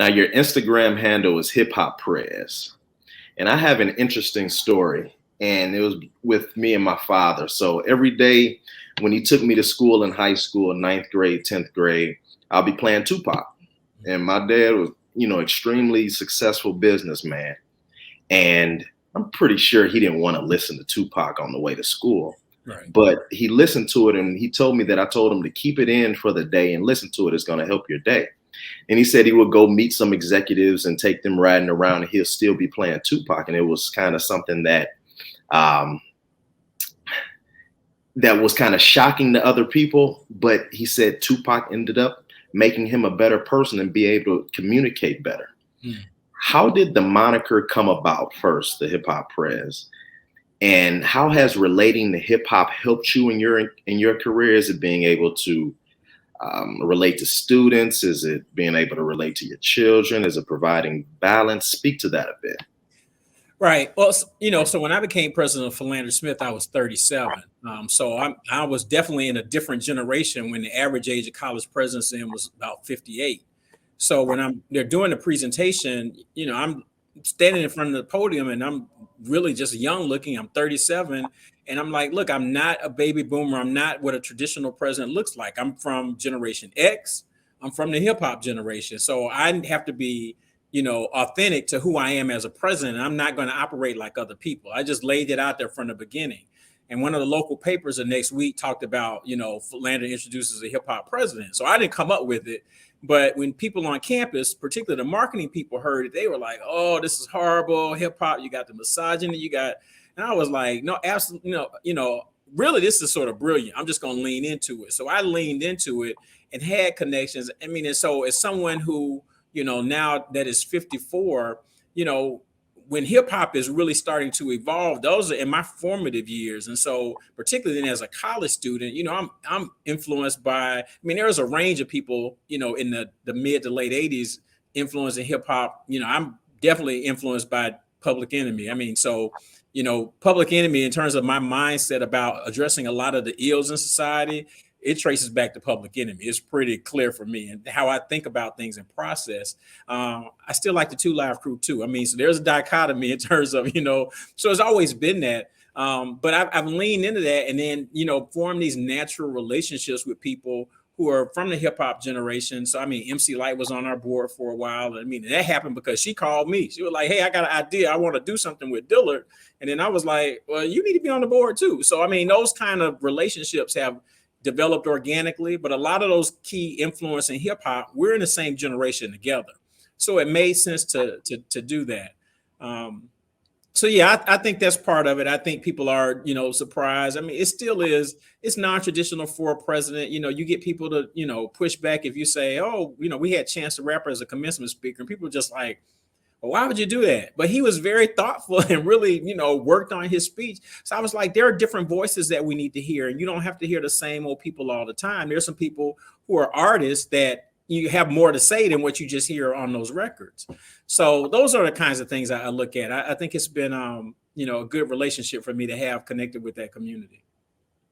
Now your Instagram handle is Hip Hop Prez. And I have an interesting story, and it was with me and my father. So every day when he took me to school in high school, ninth grade, 10th grade, I'll be playing Tupac. And my dad was, extremely successful businessman. And I'm pretty sure he didn't want to listen to Tupac on the way to school. Right. But he listened to it, and he told me that I told him to keep it in for the day and listen to it. It's going to help your day. And he said he would go meet some executives and take them riding around, and he'll still be playing Tupac. And it was kind of something that that was kind of shocking to other people. But he said Tupac ended up making him a better person and be able to communicate better. How did the moniker come about first, the Hip Hop Prez? And how has relating to hip hop helped you in your career? Is it being able to relate to students? Is it being able to relate to your children? Is it providing balance? Speak to that a bit. Right. Well, so when I became president of Philander Smith, I was 37. So I was definitely in a different generation when the average age of college presidents was about 58. So when they're doing the presentation, I'm standing in front of the podium and I'm really just young looking. I'm 37. And I'm like, look, I'm not a baby boomer. I'm not what a traditional president looks like. I'm from Generation X. I'm from the hip hop generation. So I have to be, authentic to who I am as a president. I'm not going to operate like other people. I just laid it out there from the beginning. And one of the local papers the next week talked about, Philander introduces a hip hop president. So I didn't come up with it. But when people on campus, particularly the marketing people, heard it, they were like, oh, this is horrible. Hip hop, you got the misogyny, and I was like, no, absolutely, really, this is sort of brilliant. I'm just going to lean into it. So I leaned into it and had connections. I mean, and so as someone who, now that is 54, when hip hop is really starting to evolve, those are in my formative years. And so particularly then as a college student, I'm influenced by, there's a range of people, in the mid to late 80s influencing hip hop. I'm definitely influenced by Public Enemy. Public Enemy in terms of my mindset about addressing a lot of the ills in society, it traces back to Public Enemy. It's pretty clear for me and how I think about things and process. I still like the 2 Live Crew too. So there's a dichotomy in terms of, so it's always been that. But I've leaned into that and then, formed these natural relationships with people who are from the hip hop generation. So, MC Lyte was on our board for a while. That happened because she called me. She was like, hey, I got an idea. I want to do something with Dillard. And then I was like, well, you need to be on the board too. So, those kind of relationships have developed organically, but a lot of those key influence in hip hop, we're in the same generation together. So it made sense to do that. So yeah, I think that's part of it. I think people are, surprised. It still is, it's non-traditional for a president. You get people to, push back if you say, oh, we had Chance the Rapper as a commencement speaker, and people are just like, well, why would you do that? But he was very thoughtful and really, worked on his speech. So I was like, there are different voices that we need to hear. And you don't have to hear the same old people all the time. There's some people who are artists that you have more to say than what you just hear on those records. So those are the kinds of things I look at. I think it's been, a good relationship for me to have connected with that community.